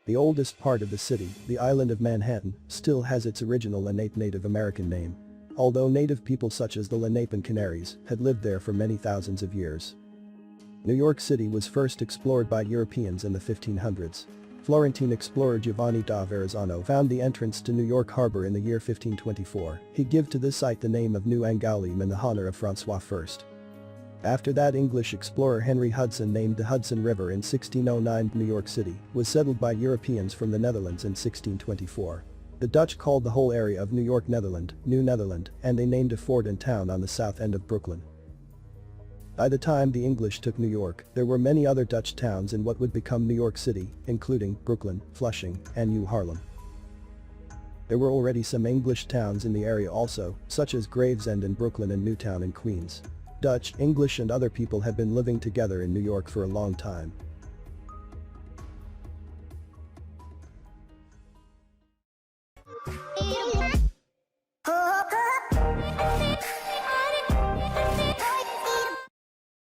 The oldest part of the city, the island of Manhattan, still has its original Lenape Native American name. Although native people such as the Lenape Canaries had lived there for many thousands of years. New York City was first explored by Europeans in the 1500s. Florentine explorer Giovanni da Verrazzano found the entrance to New York Harbor in the year 1524. He gave to this site the name of New Angoulême in the honor of Francois I. After that, English explorer Henry Hudson named the Hudson River in 1609. New York City was settled by Europeans from the Netherlands in 1624. The Dutch called the whole area of New York Netherland, New Netherland, and they named a fort and town on the south end of Brooklyn. By the time the English took New York, there were many other Dutch towns in what would become New York City, including Brooklyn, Flushing, and New Harlem. There were already some English towns in the area also, such as Gravesend in Brooklyn and Newtown in Queens. Dutch, English and other people had been living together in New York for a long time.